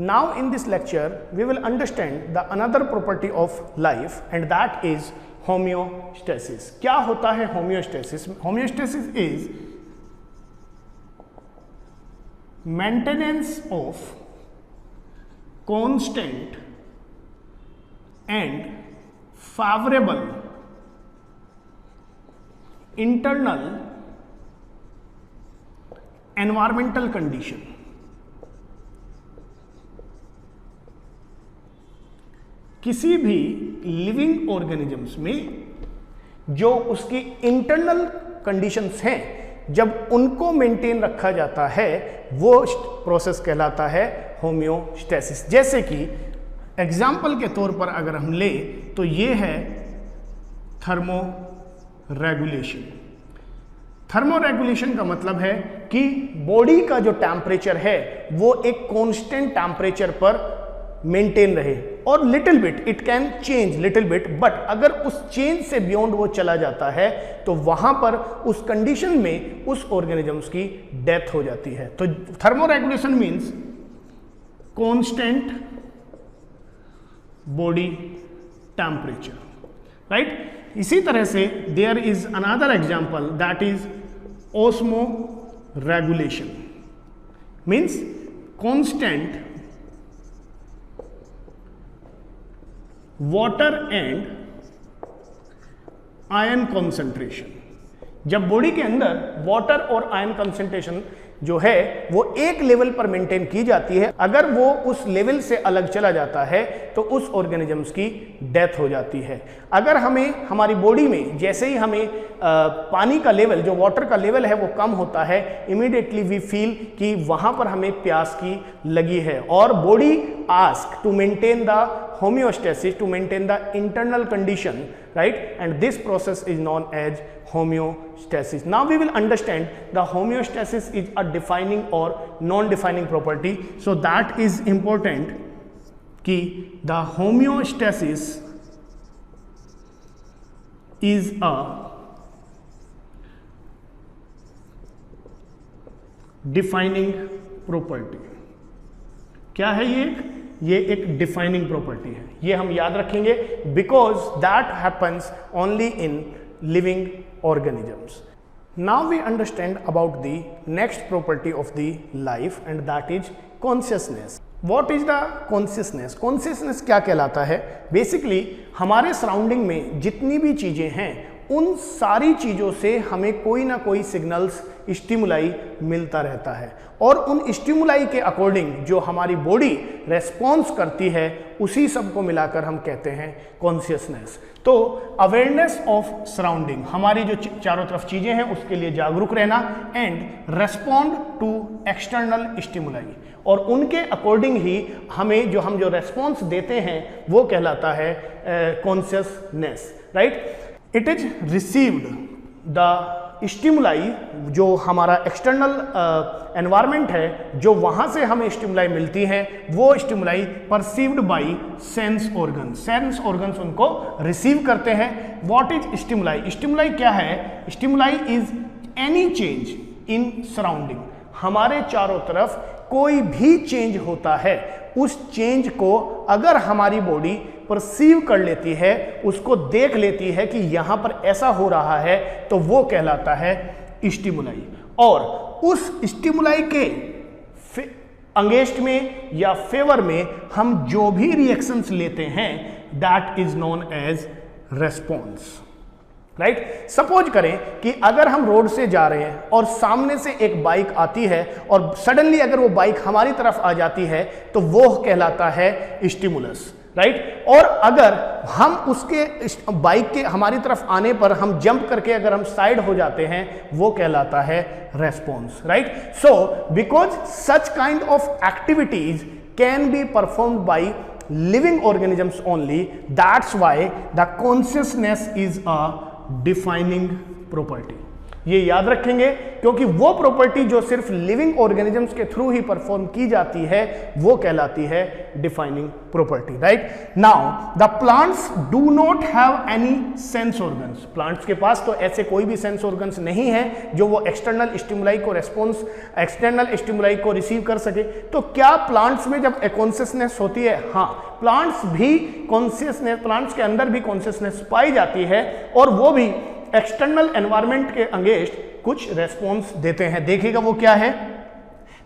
now in this lecture we will understand the another property of life and that is homeostasis. क्या होता है homeostasis? Homeostasis is maintenance of constant and favorable internal environmental condition. किसी भी living organisms में जो उसकी internal conditions हैं, जब उनको मेंटेन रखा जाता है वो प्रोसेस कहलाता है होम्योस्टेसिस। जैसे कि एग्जाम्पल के तौर पर अगर हम ले तो ये है थर्मो रेगुलेशन। थर्मो रेगुलेशन का मतलब है कि बॉडी का जो टेम्परेचर है वो एक कांस्टेंट टेम्परेचर पर मेंटेन रहे, और little bit it can change little bit, but अगर उस चेंज से बियॉन्ड वो चला जाता है तो वहां पर उस कंडीशन में उस ऑर्गेनिजम्स की डेथ हो जाती है। तो thermo regulation means constant body temperature, right. इसी तरह से there is another example that is osmo regulation, means constant water and ion concentration. जब बॉडी के अंदर वाटर और आयन कॉन्सेंट्रेशन जो है वो एक लेवल पर मेंटेन की जाती है, अगर वो उस लेवल से अलग चला जाता है तो उस ऑर्गेनिजम्स की डेथ हो जाती है। अगर हमें हमारी बॉडी में जैसे ही हमें पानी का लेवल, जो वाटर का लेवल है वो कम होता है, इमीडिएटली वी फील कि वहां पर हमें प्यास की लगी है, और body ask to maintain the homeostasis, to maintain the internal condition, right, and this process is known as homeostasis. Now we will understand the homeostasis is a defining or non-defining property, so that is important कि the homeostasis is a defining property. क्या है ये एक defining property है, ये हम याद रखेंगे because that happens only in living organisms. Now we understand about the next property of the life and that is consciousness. What is the consciousness? Consciousness क्या कहलाता है? बेसिकली हमारे सराउंडिंग में जितनी भी चीजें हैं उन सारी चीजों से हमें कोई ना कोई सिग्नल्स, स्टिमुलाई मिलता रहता है, और उन स्टिमुलाई के अकॉर्डिंग जो हमारी बॉडी रेस्पॉन्स करती है उसी सब को मिलाकर हम कहते हैं कॉन्शियसनेस। तो अवेयरनेस ऑफ सराउंडिंग, हमारी जो चारों तरफ चीजें हैं उसके लिए जागरूक रहना, and respond to external stimuli, और उनके अकॉर्डिंग ही हम जो रेस्पॉन्स देते हैं वो कहलाता है consciousness, right. It is received the stimuli, जो हमारा एक्सटर्नल एनवायरनमेंट है, जो वहां से हमें स्टिमुलाई मिलती है, वो stimuli perceived bye sense organ, sense organs उनको रिसीव करते हैं। What is stimuli? स्टिमुलाई क्या है? Stimuli is any change in surrounding, हमारे चारों तरफ कोई भी चेंज होता है, उस चेंज को अगर हमारी बॉडी परसीव कर लेती है, उसको देख लेती है कि यहां पर ऐसा हो रहा है, तो वो कहलाता है स्टिमुलाई। और उस स्टिमुलाई के अगेंस्ट में या फेवर में हम जो भी रिएक्शंस लेते हैं that is known as response, right. Suppose करें कि अगर हम रोड से जा रहे हैं और सामने से एक बाइक आती है और सडनली अगर वो बाइक हमारी तरफ आ जाती है तो वो कहलाता है स्टिमुलस, राइट। और अगर हम उसके बाइक के हमारी तरफ आने पर हम जंप करके अगर हम साइड हो जाते हैं वो कहलाता है response, right. So because such kind of activities can be performed by living organisms only, that's why the consciousness is a defining property. ये याद रखेंगे, क्योंकि वो प्रॉपर्टी जो सिर्फ लिविंग ऑर्गेनिजम्स के थ्रू ही परफॉर्म की जाती है वो कहलाती है defining property, right. Now the plants do not have any sense organs. Plants के पास तो ऐसे कोई भी सेंस ऑर्गन्स नहीं है जो वो एक्सटर्नल स्टिमुलाई को रेस्पॉन्स, एक्सटर्नल स्टिमुलाई को रिसीव कर सके। तो क्या प्लांट्स में जब कॉन्शियसनेस होती है? हाँ, प्लांट्स भी कॉन्शियसनेस, प्लांट्स के अंदर भी कॉन्शियसनेस पाई जाती है और वो भी एक्सटर्नल एनवायरनमेंट के अगेंस्ट कुछ रेस्पॉन्स देते हैं। देखिएगा वो क्या है,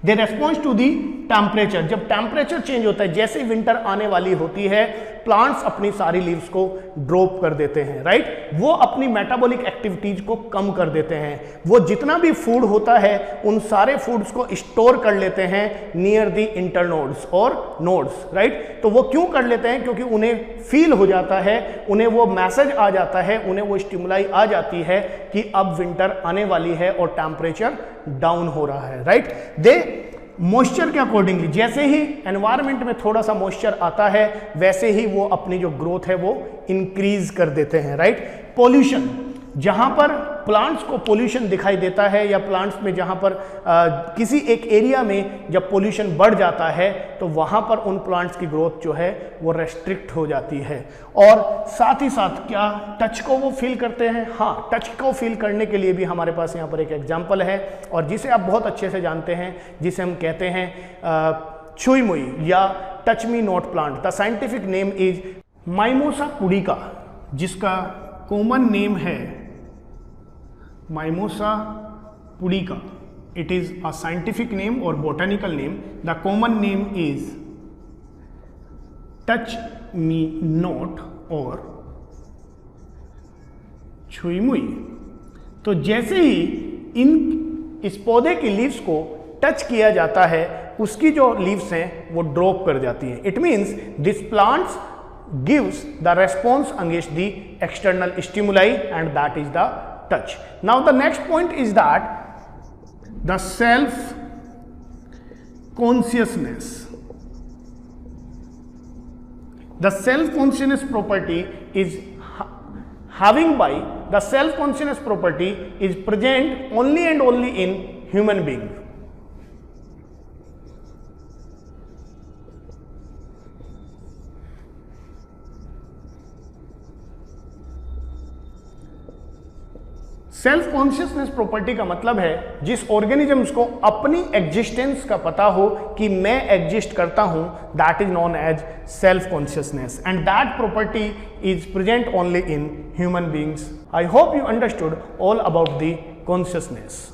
दे रेस्पॉन्स टू दी टेम्परेचर। जब टेम्परेचर चेंज होता है, जैसे विंटर आने वाली होती है, प्लांट्स अपनी सारी लीव्स को ड्रॉप कर देते हैं, राइट। वो अपनी मेटाबॉलिक एक्टिविटीज को कम कर देते हैं। वो जितना भी फूड होता है उन सारे फूड्स को स्टोर कर लेते हैं नियर दी इंटरनोड्स और नोड्स, राइट। तो वो क्यों कर लेते हैं? क्योंकि उन्हें फील हो जाता है, उन्हें वो मैसेज आ जाता है, उन्हें वो स्टिमुलाई आ जाती है कि अब विंटर आने वाली है और टेम्परेचर डाउन हो रहा है, राइट। दे मॉइस्चर के अकॉर्डिंगली, जैसे ही एनवायरनमेंट में थोड़ा सा मॉइस्चर आता है वैसे ही वो अपनी जो ग्रोथ है वो इंक्रीज कर देते हैं, राइट। पोल्यूशन, जहां पर प्लांट्स को पोल्यूशन दिखाई देता है या प्लांट्स में जहां पर किसी एक एरिया में जब पोल्यूशन बढ़ जाता है तो वहां पर उन प्लांट्स की ग्रोथ जो है वो रेस्ट्रिक्ट हो जाती है। और साथ ही साथ क्या टच को वो फील करते हैं? हाँ, टच को फील करने के लिए भी हमारे पास यहाँ पर एक एग्जाम्पल है और जिसे आप बहुत अच्छे से जानते हैं, जिसे हम कहते हैं छुई मुई या touch me not plant. The scientific name is mimosa pudica, जिसका कॉमन नेम है mimosa pudica. It is a scientific name और botanical name. The common name is touch me not और छुई मुई। तो जैसे ही इस पौधे की लीव्स को टच किया जाता है उसकी जो लीव्स हैं वो ड्रॉप कर जाती हैं। It means this plants gives the response against the external stimuli and that is the touch. Now the next point is that the self consciousness. The self consciousness property is having by the self consciousness property is present only and only in human being. Self consciousness property का मतलब है जिस organisms को अपनी existence का पता हो कि मैं एग्जिस्ट करता हूं, that is known as self consciousness and that property is present only in human beings. I hope you understood all about the consciousness.